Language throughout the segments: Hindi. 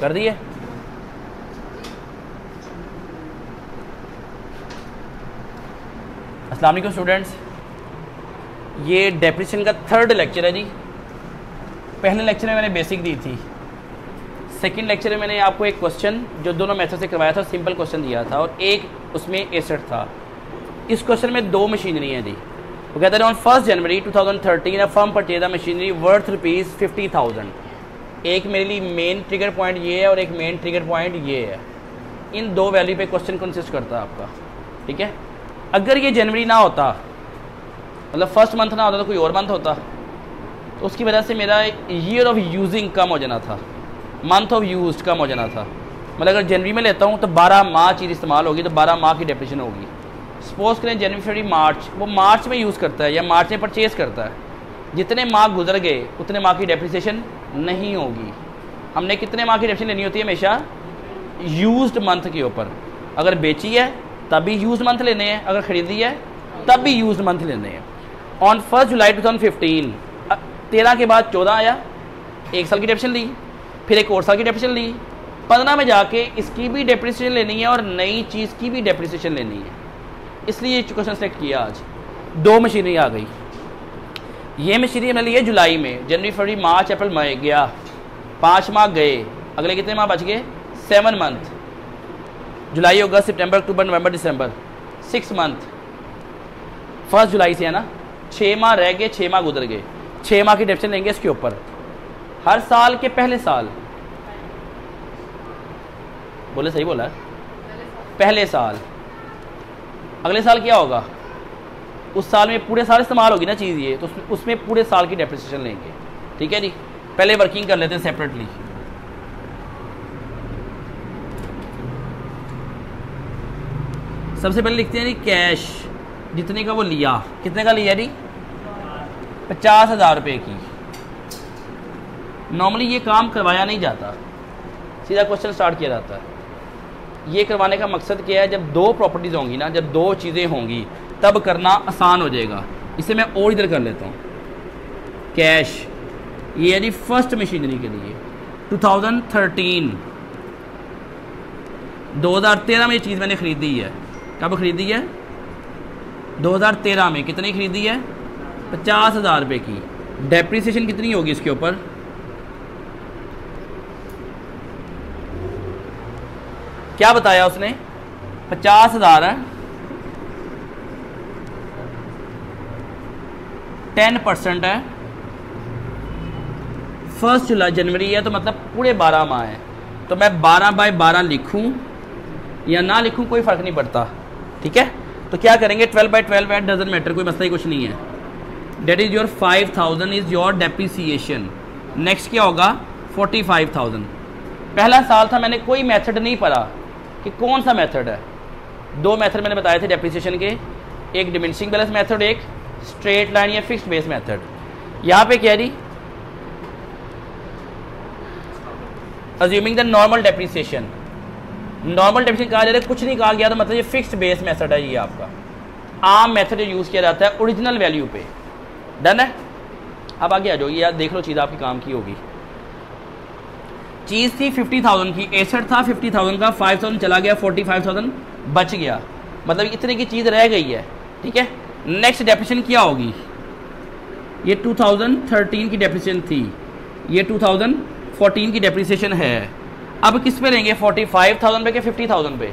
कर दिए? अस्सलाम वालेकुम स्टूडेंट्स, ये डेप्रिसिएशन का थर्ड लेक्चर है जी। पहले लेक्चर में मैंने बेसिक दी थी, सेकंड लेक्चर में मैंने आपको एक क्वेश्चन जो दोनों मेथड से करवाया था, सिंपल क्वेश्चन दिया था और एक उसमें एसेट था। इस क्वेश्चन में दो मशीनरी हैं जी। वो कहते हैं on 1 January 2013 a firm purchase the machinery worth ₹50,000। एक मेरे लिए मेन ट्रिगर पॉइंट ये है और एक मेन ट्रिगर पॉइंट ये है। इन दो वैल्यू पे क्वेश्चन कंसिस्ट करता है आपका, ठीक है। अगर ये जनवरी ना होता, मतलब फर्स्ट मंथ ना होता तो कोई और मंथ होता, तो उसकी वजह से मेरा ईयर ऑफ यूजिंग कम हो जाना था, मंथ ऑफ यूज कम हो जाना था। मतलब अगर जनवरी में लेता हूँ तो 12 माह चीज़ इस्तेमाल होगी, तो 12 माह की डेप्रिसिएशन होगी। सपोज करें जनवरी फरवरी मार्च, वो मार्च में यूज़ करता है या मार्च में परचेज करता है, जितने माह गुजर गए उतने माह की डेप्रिसिएशन नहीं होगी। हमने कितने माह की डेप्रिसिएशन लेनी होती है? हमेशा यूज्ड मंथ के ऊपर। अगर बेची है तब भी यूज्ड मंथ लेने हैं, अगर ख़रीदी है तब भी यूज्ड मंथ लेने हैं। ऑन 1 जुलाई 2015 13 के बाद 14 आया, 1 साल की डेप्रिसिएशन ली, फिर एक और साल की डेप्रिसिएशन ली, 15 में जाके इसकी भी डेप्रिसिएशन लेनी है और नई चीज़ की भी डेप्रिसिएशन लेनी है। इसलिए क्वेश्चन सेलेक्ट किया आज। दो मशीनरी आ गई। ये मशीनरी हमने ली है जुलाई में, जनवरी फरवरी मार्च अप्रैल मई गया, 5 माह गए, अगले कितने माह बच गए? 7 मंथ। जुलाई अगस्त सितंबर अक्टूबर नवंबर दिसंबर, 6 मंथ। 1 जुलाई से है ना, 6 माह रह गए, 6 माह गुजर गए, 6 माह की डेप्रिसिएशन लेंगे इसके ऊपर। हर साल के पहले साल, बोले सही बोला, पहले साल। अगले साल क्या होगा? उस साल में पूरे साल इस्तेमाल होगी ना चीज़ ये, तो उसमें पूरे साल की डेप्रिसिएशन लेंगे, ठीक है जी। पहले वर्किंग कर लेते हैं सेपरेटली। सबसे पहले लिखते हैं जी कैश, जितने का वो लिया। कितने का लिया जी? 50,000 रुपये की। नॉर्मली ये काम करवाया नहीं जाता, सीधा क्वेश्चन स्टार्ट किया जाता है। ये करवाने का मकसद क्या है? जब दो प्रॉपर्टीज़ होंगी ना, जब दो चीज़ें होंगी तब करना आसान हो जाएगा। इसे मैं और इधर कर लेता हूँ। कैश ये है जी फर्स्ट मशीनरी के लिए 2013 2013 में ये चीज़ मैंने ख़रीदी है। कब ख़रीदी है? 2013 में। कितनी ख़रीदी है? 50,000 रुपये की। डेप्रिसिएशन कितनी होगी इसके ऊपर? क्या बताया उसने? 50,000 है, 10% है। 1 जनवरी है तो मतलब पूरे 12 माह है, तो मैं 12/12 लिखूं या ना लिखूं कोई फ़र्क नहीं पड़ता, ठीक है। तो क्या करेंगे? 12/12 है, डजंट मैटर, कोई मसला ही कुछ नहीं है। That is your 5,000 is your depreciation. Next क्या होगा? 45,000। पहला साल था, मैंने कोई मेथड नहीं पढ़ा कि कौन सा मेथड है। दो मेथड मैंने बताए थे डेप्रिसिएशन के, एक डिमिनिशिंग बैलेंस मेथड, एक स्ट्रेट लाइन या फिक्स्ड बेस मेथड। यहाँ पे क्या है? Assuming the normal depreciation. Normal depreciation कहा जाता है, कुछ नहीं कहा गया तो मतलब ये फिक्स्ड बेस मेथड है। ये आपका आम मेथड यूज़ किया जाता है ओरिजिनल वैल्यू पे। डन है? अब आगे आ जाओ, ये यार देख लो चीज़ आपकी काम की होगी। चीज़ थी 50,000 की, एसेट था 50,000 का, 5,000 चला गया, 45,000 बच गया, मतलब इतने की चीज़ रह गई है, ठीक है। नेक्स्ट डेप्रिसिएशन क्या होगी? ये 2013 की डेप्रिसिएशन थी, ये 2014 की डेप्रिसिएशन है। अब किस पे लेंगे? 45,000 पे कि 50,000 पे?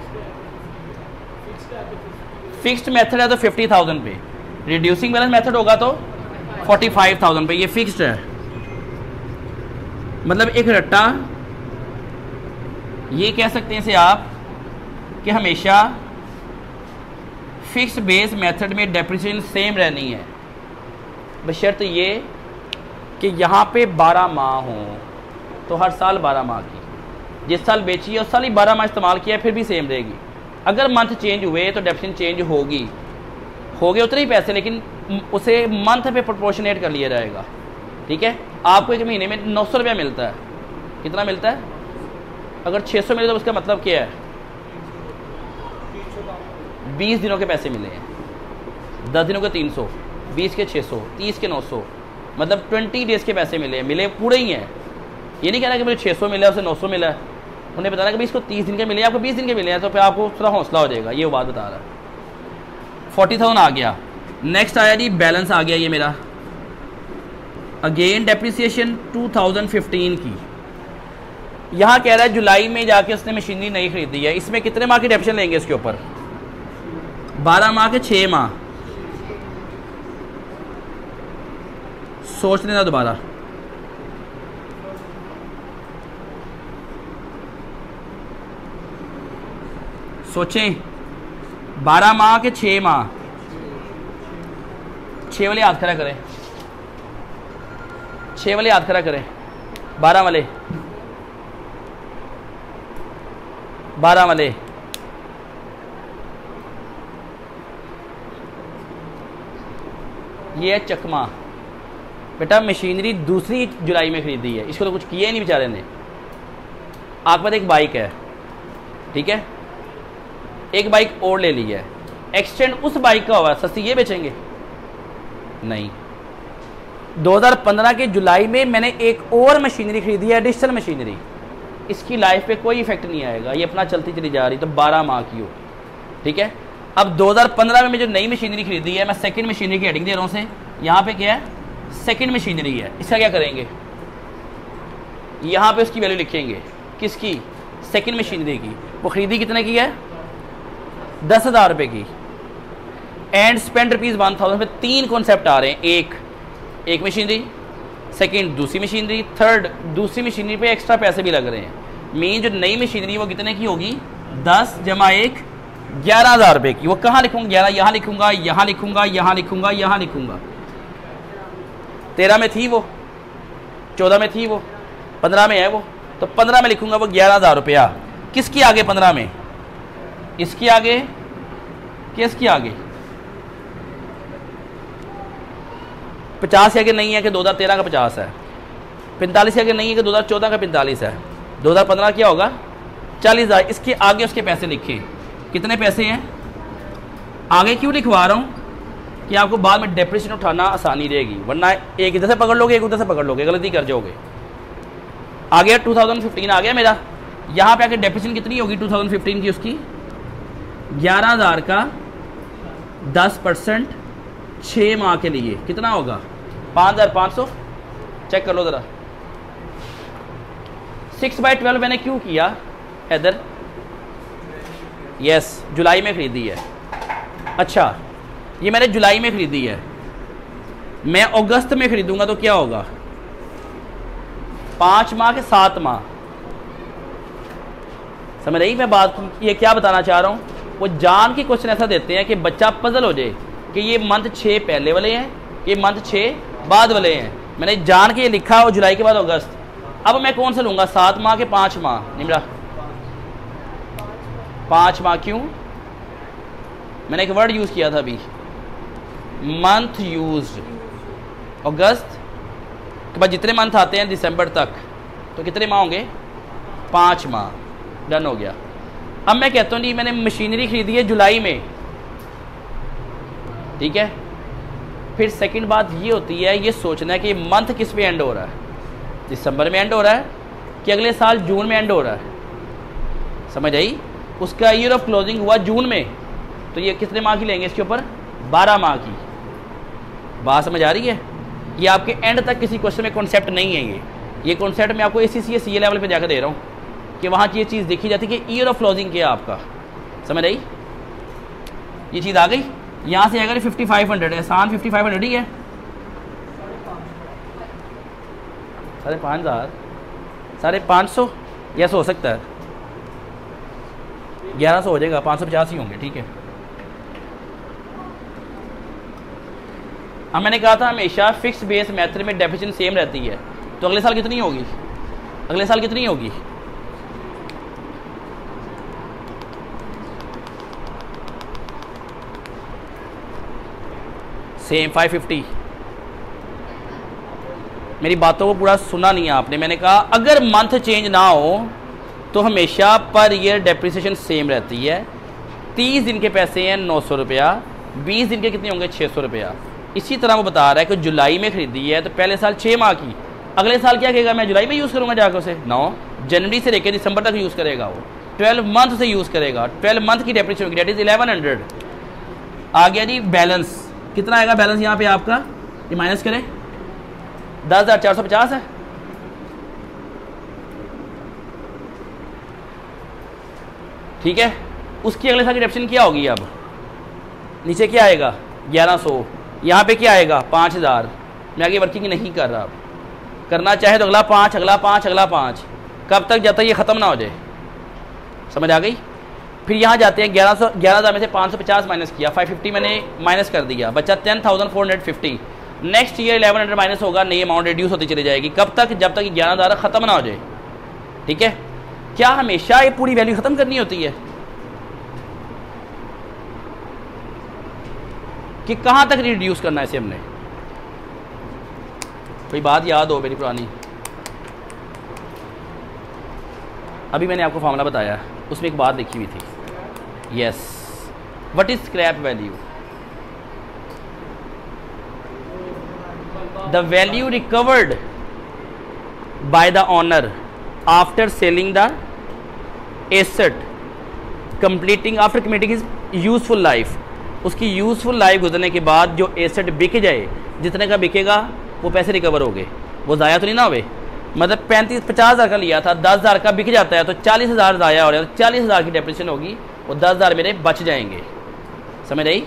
फिक्स्ड मेथड है तो 50,000 पे, रिड्यूसिंग बैलेंस मेथड होगा तो 45,000 पे। ये फिक्स्ड है, मतलब एक रट्टा ये कह सकते हैं इसे आप कि हमेशा फिक्स्ड बेस मेथड में डेप्रिसिएशन सेम रहनी है, बशर्ते ये कि यहाँ पे 12 माह हों, तो हर साल 12 माह की। जिस साल बेची है उस साल ही 12 माह इस्तेमाल किया, फिर भी सेम रहेगी। अगर मंथ चेंज हुए तो डेप्रिसिएशन चेंज होगी, हो गए उतने ही पैसे, लेकिन उसे मंथ पे प्रोपोर्शनेट कर लिया जाएगा, ठीक है। आपको एक महीने में 900 रुपया मिलता है, कितना मिलता है? अगर 600 मिले तो उसका मतलब क्या है? 20 दिनों के पैसे मिले हैं, 10 दिनों के 300, 20 के 600, 30 के 900, मतलब 20 डेज़ के पैसे मिले हैं, मिले पूरे ही हैं। ये नहीं कहना कि मुझे 600 मिला है उसे 900 मिला है, उन्हें बताना कि भाई इसको 30 दिन के मिले, आपको 20 दिन के मिले हैं, तो फिर आपको थोड़ा हौसला हो जाएगा। ये वो बात बता रहा है। 40,000 आ गया। नेक्स्ट आया जी बैलेंस आ गया ये मेरा, अगेन डेप्रिसिएशन 2015 की। यहाँ कह रहा है जुलाई में जाके उसने मशीनरी नहीं खरीदी है। इसमें कितने माह की डेप्रिसिएशन लेंगे इसके ऊपर? 12 माह के 6 माह। सोच लेना दोबारा। सोचें, 12 माह के 6 माह। 6 वाले हाथ खड़ा करें, 6 वाले हाथ खड़ा करें, 12 वाले, 12 वाले। ये है चकमा। बेटा मशीनरी दूसरी जुलाई में खरीदी है, इसको तो कुछ किया ही नहीं बेचारे ने। आपके पास एक बाइक है, ठीक है, एक बाइक और ले ली है, एक्सटेंड उस बाइक का हुआ, सस्ती ये बेचेंगे? नहीं। 2015 के जुलाई में मैंने एक और मशीनरी खरीदी है, एडिशनल मशीनरी, इसकी लाइफ पे कोई इफेक्ट नहीं आएगा, ये अपना चलती चली जा रही, तो 12 माह की हो, ठीक है। अब 2015 में जो नई मशीनरी खरीदी है, मैं सेकंड मशीनरी की हेडिंग दे रहा हूँ से, यहाँ पे क्या है? सेकंड मशीनरी है। इसका क्या करेंगे? यहाँ पे उसकी वैल्यू लिखेंगे, किसकी? सेकंड मशीनरी की। वो खरीदी कितने की है? 10,000 रुपये की। एंड स्पेंड ₹1000 पे 3 कॉन्सेप्ट आ रहे हैं। एक मशीनरी, सेकंड दूसरी मशीनरी, थर्ड दूसरी मशीनरी पे एक्स्ट्रा पैसे भी लग रहे हैं। मेन जो नई मशीनरी वो कितने की होगी? 10 + 1 11,000 रुपये की। वो कहाँ लिखूंगा? 11 यहाँ लिखूंगा, यहाँ लिखूंगा, यहाँ लिखूंगा, यहाँ लिखूंगा। 13 में थी वो, 14 में थी वो, 15 में है वो, तो 15 में लिखूंगा वो 11,000 रुपया। किसकी आगे? 15 में इसकी आगे, किसकी आगे? 50 के आगे नहीं है कि 2013 का 50 है, 45 के आगे नहीं है कि 2014 का 45 है, 2015 क्या होगा? 40,000। इसके आगे उसके पैसे लिखे, कितने पैसे हैं? आगे क्यों लिखवा रहा हूँ कि आपको बाद में डेप्रिसिएशन उठाना आसानी रहेगी, वरना एक इधर से पकड़ लोगे, एक उधर से पकड़ लोगे, गलती कर जाओगे। आगे 2015 आ गया मेरा। यहाँ पे आके डेप्रिसिएशन कितनी होगी 2015 की? उसकी 11,000 का 10% 6 माह के लिए कितना होगा? 5,500। चेक कर लो ज़रा। 6/12 मैंने क्यों किया हैदर? यस, जुलाई में खरीदी है। अच्छा, ये मैंने जुलाई में खरीदी है, मैं अगस्त में खरीदूंगा तो क्या होगा? 5 माह के 7 माह। समझ रही मैं बात? ये क्या बताना चाह रहा हूँ? वो जान के क्वेश्चन ऐसा देते हैं कि बच्चा पजल हो जाए कि ये मंथ 6 पहले वाले हैं, ये मंथ 6 बाद वाले हैं। मैंने जान के लिखा और जुलाई के बाद अगस्त। अब मैं कौन सा लूँगा? 7 माह के 5 माह। निमरा 5 माह क्यों? मैंने एक वर्ड यूज़ किया था अभी, मंथ यूज्ड। अगस्त के बाद जितने मंथ आते हैं दिसंबर तक, तो कितने माह होंगे? 5 माह। डन हो गया। अब मैं कहता हूँ नहीं, मैंने मशीनरी खरीदी है जुलाई में, ठीक है। फिर सेकंड बात ये होती है, ये सोचना है कि मंथ किस पे एंड हो रहा है, दिसंबर में एंड हो रहा है कि अगले साल जून में एंड हो रहा है। समझ आई? उसका ईयर ऑफ क्लोजिंग हुआ जून में, तो ये कितने माह की लेंगे इसके ऊपर? 12 माह की। बात समझ आ रही है? ये आपके एंड तक किसी क्वेश्चन में कॉन्सेप्ट नहीं है। ये कॉन्सेप्ट मैं आपको ACCA CA लेवल पे जाकर दे रहा हूँ कि वहाँ की ये चीज़ देखी जाती है कि ईयर ऑफ क्लोजिंग क्या है आपका। समझ आई? ये चीज़ आ गई। यहाँ से अगर 5500 है, आसान 5500 ही है। 5,500 550 यस हो सकता है, 1100 हो जाएगा, 550 ही होंगे, ठीक है। अब मैंने कहा था हमेशा फिक्स बेस मेथड में डेफिनेशन सेम रहती है, तो अगले साल कितनी होगी? अगले साल कितनी होगी? सेम 550। मेरी बातों को पूरा सुना नहीं है आपने। मैंने कहा अगर मंथ चेंज ना हो तो हमेशा पर ईयर डेप्रिसिएशन सेम रहती है। 30 दिन के पैसे हैं 900 रुपया, 20 दिन के कितने होंगे? 600 रुपया। इसी तरह वो बता रहा है कि जुलाई में खरीदी है तो पहले साल 6 माह की, अगले साल क्या कहेगा, मैं जुलाई में यूज़ करूँगा जाकर उसे? नो, जनवरी से लेकर दिसंबर तक यूज़ करेगा वो, 12 मंथ से यूज़ करेगा, 12 मंथ की डेप्रिसिएशन होगी, दैट इज 1100। आ गया जी बैलेंस, कितना आएगा बैलेंस यहाँ पे आपका, ये माइनस करें, 10,450 है। ठीक है, उसकी अगले साल की डेप्रिसिएशन क्या होगी? अब नीचे क्या आएगा, 1100, यहाँ पे क्या आएगा, 5000। मैं आगे वर्किंग नहीं कर रहा, अब करना चाहे तो अगला 5, अगला 5, अगला 5, कब तक जाता है ये ख़त्म ना हो जाए। समझ आ गई? फिर यहाँ जाते हैं 11,000 में से 550 माइनस किया, 550 मैंने माइनस कर दिया, बच्चा 10,450। नेक्स्ट ईयर 1100 माइनस होगा, नई अमाउंट रिड्यूस होती चली जाएगी, कब तक? जब तक 11,000 ख़त्म ना हो जाए। ठीक है, क्या हमेशा ये पूरी वैल्यू ख़त्म करनी होती है कि कहाँ तक रिड्यूस करना है इसे हमने? कोई बात याद हो मेरी पुरानी? अभी मैंने आपको फार्मूला बताया, उसमें एक बात लिखी हुई थी, yes, what is scrap value? The value recovered by the owner after selling the asset completing after completing his useful life. उसकी यूजफुल लाइफ गुजरने के बाद जो एसेट बिक जाए, जितने का बिकेगा वो पैसे रिकवर हो गए, वो ज़ाया तो नहीं ना हुए। मतलब 50,000 का लिया था, 10,000 का बिक जाता है तो 40,000 ज़ाया हो रहा है, तो 40,000 की डेप्रिसिएशन होगी, वो 10,000 मेरे बच जाएंगे। समझ रही?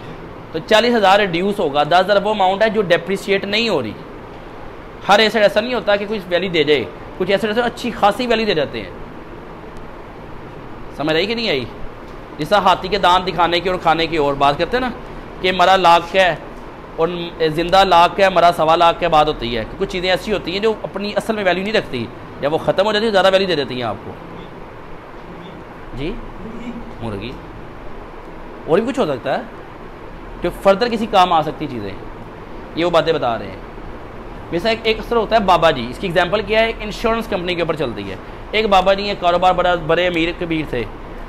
तो 40,000 रिड्यूस होगा, 10,000 वो अमाउंट है जो डेप्रिशिएट नहीं हो रही। हर एसेट ऐसा नहीं होता कि कुछ वैल्यू दे जाए, कुछ एसेट ऐसे अच्छी खासी वैल्यू दे जाते हैं। समझ आई कि नहीं आई? जैसा हाथी के दांत दिखाने की और खाने की और बात करते हैं ना, कि मरा लाख का है और ज़िंदा लाख का है, मरा 1.25 लाख के बाद होती है। कुछ चीज़ें ऐसी होती हैं जो अपनी असल में वैल्यू नहीं रखती, जब वो ख़त्म हो जाती है ज़्यादा वैल्यू दे देती हैं आपको। जी, मुर्गी और भी कुछ हो सकता है जो फर्दर किसी काम आ सकती चीज़ें, ये वो बातें बता रहे हैं। वैसा एक असर होता है बाबा जी, इसकी एग्जांपल क्या है, इंश्योरेंस कंपनी के ऊपर चलती है। एक बाबा जी हैं, कारोबार बड़े अमीर कबीर थे,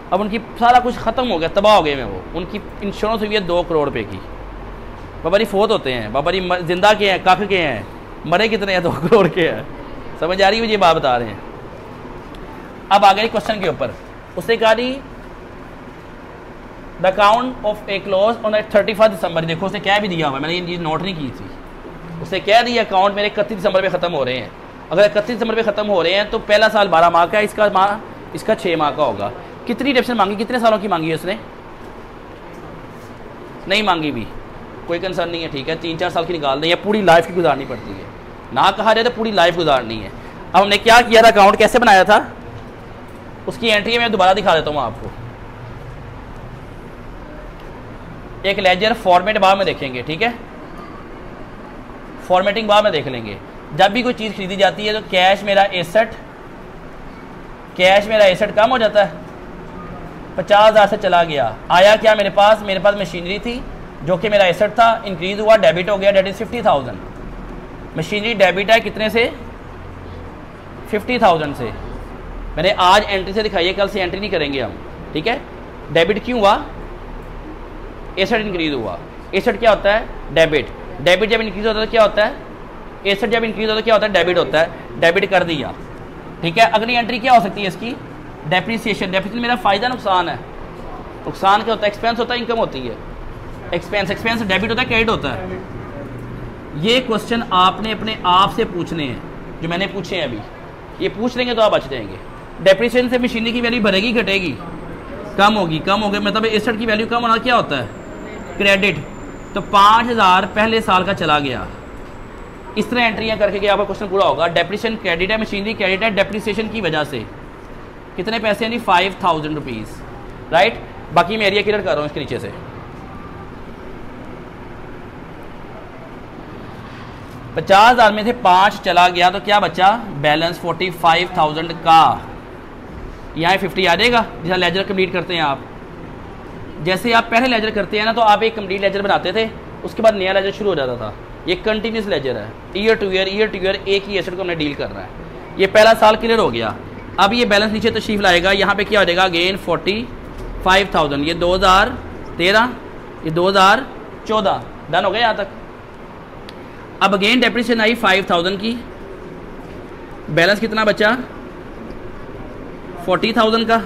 अब उनकी सारा कुछ ख़त्म हो गया, तबाह हो गए में वो, उनकी इंश्योरेंस हुई है 2 करोड़ रुपये की। बाबा जी फोत होते हैं, बाबा जी जिंदा के हैं, काफ़ी के हैं, मरे कितने हैं, 2 करोड़ के हैं। समझ आ रही है मुझे बात बता रहे हैं। अब आ गए क्वेश्चन के ऊपर, उससे कहा जी the account of a close on 31 दिसंबर। देखो उसने क्या भी दिया हुआ, मैंने ये नोट नहीं की थी। उसने क्या दिया, अकाउंट मेरे 31 दिसंबर पे ख़त्म हो रहे हैं। अगर 31 दिसंबर पे ख़त्म हो रहे हैं तो पहला साल 12 माह का है, इसका 6 माह का होगा। कितनी डेप्रिसिएशन मांगी, कितने सालों की मांगी है उसने? नहीं मांगी भी, कोई कंसर्न नहीं है, ठीक है, 3-4 साल की निकाल दें, या पूरी लाइफ की गुजारनी पड़ती है, ना कहा जाए तो पूरी लाइफ गुजारनी है। अब हमने क्या किया था, अकाउंट कैसे बनाया था, उसकी एंट्री मैं दोबारा दिखा देता हूँ आपको। एक लेजर फॉर्मेट बाद में देखेंगे, ठीक है, फॉर्मेटिंग बाद में देख लेंगे। जब भी कोई चीज़ खरीदी जाती है तो कैश मेरा एसेट कम हो जाता है, 50,000 से चला गया, आया क्या मेरे पास मशीनरी थी जो कि मेरा एसेट था, इंक्रीज हुआ, डेबिट हो गया, डेट इज 50,000। मशीनरी डेबिट है कितने से, 50,000 से। मैंने आज एंट्री से दिखाई है, कल से एंट्री नहीं करेंगे हम, ठीक है। डेबिट क्यों हुआ, एसेट इंक्रीज हुआ। एसेट क्या होता है, डेबिट जब इंक्रीज होता है क्या होता है, एसेट जब इंक्रीज होता है क्या होता है, डेबिट होता है, डेबिट कर दिया, ठीक है। अगली एंट्री क्या हो सकती है इसकी, डेप्रिसिएशन मेरा फ़ायदा नुकसान है, नुकसान क्या होता है, एक्सपेंस होता है, इनकम होती है, एक्सपेंस डेबिट होता है, क्रेडिट होता है। ये क्वेश्चन आपने अपने आप से पूछने हैं, जो मैंने पूछे हैं अभी, ये पूछ लेंगे तो आप बच जाएंगे। डेप्रिसिएशन से मशीनरी की वैल्यू बढ़ेगी घटेगी, कम होगी, मतलब एसेट की वैल्यू कम होना क्या होता है, क्रेडिट। तो 5,000 पहले साल का चला गया, इस तरह एंट्रियाँ करके कि आपका क्वेश्चन पूरा होगा। डेप्रिसिएशन क्रेडिट है, मशीनरी क्रेडिट है, डेप्रिसिएशन की वजह से कितने पैसे हैं जी, 5,000 रुपीज़, राइट। बाकी मैं एरिया क्लियर कर रहा हूँ इसके नीचे से। 50,000 में से 5 चला गया तो क्या बचा, बैलेंस 45,000 का। यहाँ 50 आ जाएगा जैसा लेजर कंप्लीट करते हैं आप। जैसे आप पहले लेजर करते हैं ना, तो आप एक कंप्लीट लेजर बनाते थे, उसके बाद नया लेजर शुरू हो जाता था। ये कंटिन्यूस लेजर है, ईयर टू ईयर एक ही एसेट को हमने डील कर रहा है। ये पहला साल क्लियर हो गया। अब ये बैलेंस नीचे तशरीफ लाएगा, यहाँ पे क्या हो जाएगा, अगेन 45,000, ये 2013, ये 2014, डन हो गया यहाँ तक। अब अगेन डेप्रिसिएशन आई 5,000 की, बैलेंस कितना बचा 40,000 का।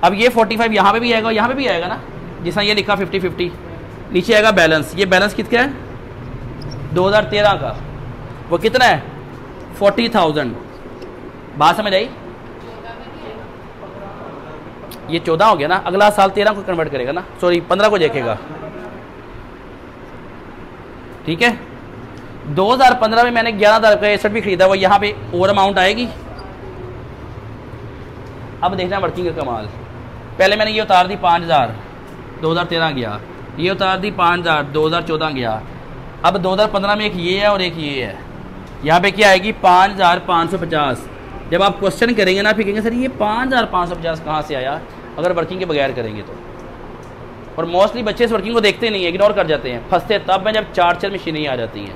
अब ये 45 यहाँ पे भी आएगा, यहाँ पे भी आएगा ना, जिसमें ये लिखा 50-50, नीचे आएगा बैलेंस। ये बैलेंस कितना है 2013 का, वो कितना है 40,000। बात समझ आई? ये 14 हो गया ना, अगला साल 13 को कन्वर्ट करेगा ना, सॉरी 15 को देखेगा। ठीक है, 2015 में मैंने 11,000 का एसेट भी खरीदा, वो यहाँ पे और अमाउंट आएगी। अब देखना वर्किंग का कमाल। पहले मैंने ये उतार दी 5,000, 2013 गया, ये उतार दी 5,000, 2014 गया। अब 2015 में एक ये है और एक ये है, यहाँ पे क्या आएगी 5,550। जब आप क्वेश्चन करेंगे ना, फिर कहेंगे सर ये 5,550 कहाँ से आया, अगर वर्किंग के बगैर करेंगे तो। और मोस्टली बच्चे इस वर्किंग को देखते नहीं है, इग्नोर कर जाते हैं, फंसते तब में जब 4 मशीनें आ जाती हैं।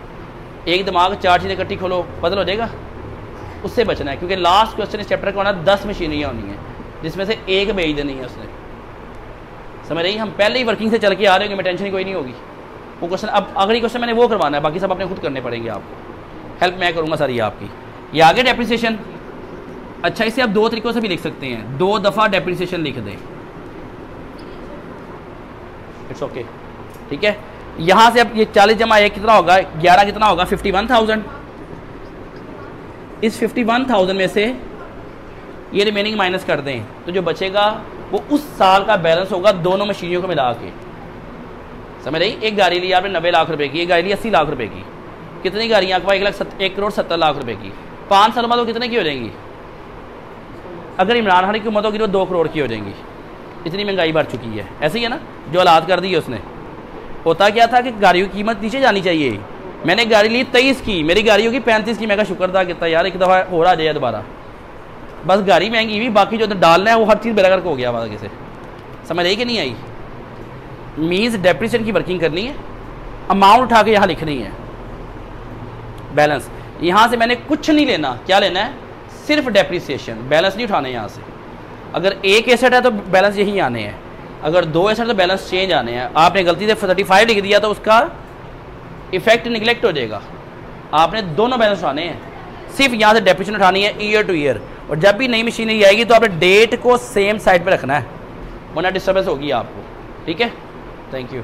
एक दिमाग 4 चीज़ें इकट्ठी खोलो, बदल हो जाएगा, उससे बचना है। क्योंकि लास्ट क्वेश्चन इस चैप्टर का होना 10 मशीनें होनी है, जिसमें से एक भेज देनी है उसने। समझ रही? हम पहले ही वर्किंग से चल के आ रहे होंगे, टेंशन कोई नहीं होगी। वो क्वेश्चन अब अगली क्वेश्चन मैंने वो करवाना है, बाकी सब अपने खुद करने पड़ेंगे आपको, हेल्प मैं करूँगा सारी आपकी। ये आगे डेप्रिसिएशन, अच्छा इसे आप 2 तरीक़ों से भी लिख सकते हैं, 2 दफ़ा डेप्रिसिएशन लिख दें, इट्स ओके। ठीक है, यहाँ से अब ये 40 जमा 1 कितना होगा, 11 कितना होगा 51,000। इस 51,000 में से ये रिमेनिंग माइनस कर दें, तो जो बचेगा वो उस साल का बैलेंस होगा दोनों मशीनों को मिला के। समझ रही? एक गाड़ी ली आपने 90 लाख रुपए की, एक गाड़ी ली 80 लाख रुपए की। कितनी गाड़ियाँ आपके पास 1 करोड़ 70 लाख रुपए की, 5 साल बाद वो कितने की हो जाएंगी? अगर इमरान खान की उम्र होगी तो 2 करोड़ की हो जाएंगी। इतनी महंगाई बढ़ चुकी है। ऐसे ही है ना, जो हालात कर दी है उसने। होता क्या था कि गाड़ियों की कीमत नीचे जानी चाहिए। मैंने गाड़ी ली 23 की, मेरी गाड़ी होगी 35 की। मैं का शुक्र था कितना यार, एक दफ़ा हो रहा जाए दोबारा, बस गाड़ी महंगी हुई, बाकी जो डालना है वो हर चीज़ बेरा करके हो गया आगे से। समझ आई कि नहीं आई? मीन्स डेप्रिसिएशन की वर्किंग करनी है, अमाउंट उठा के यहाँ लिखनी है, बैलेंस। यहाँ से मैंने कुछ नहीं लेना, क्या लेना है सिर्फ डेप्रिसिएशन, बैलेंस नहीं उठाने यहाँ से। अगर एक एसेट है तो बैलेंस यहीं आने हैं, अगर 2 एसेट तो बैलेंस चेंज आने हैं। आपने गलती से 35 लिख दिया तो उसका इफेक्ट निगलेक्ट हो जाएगा। आपने दोनों बैलेंस उठाने हैं, सिर्फ यहाँ से डेप्रिसिएशन उठानी है ईयर टू ईयर। और जब भी नई मशीनरी आएगी तो आपने डेट को सेम साइड पे रखना है, वरना डिस्टर्बेंस होगी आपको। ठीक है, थैंक यू।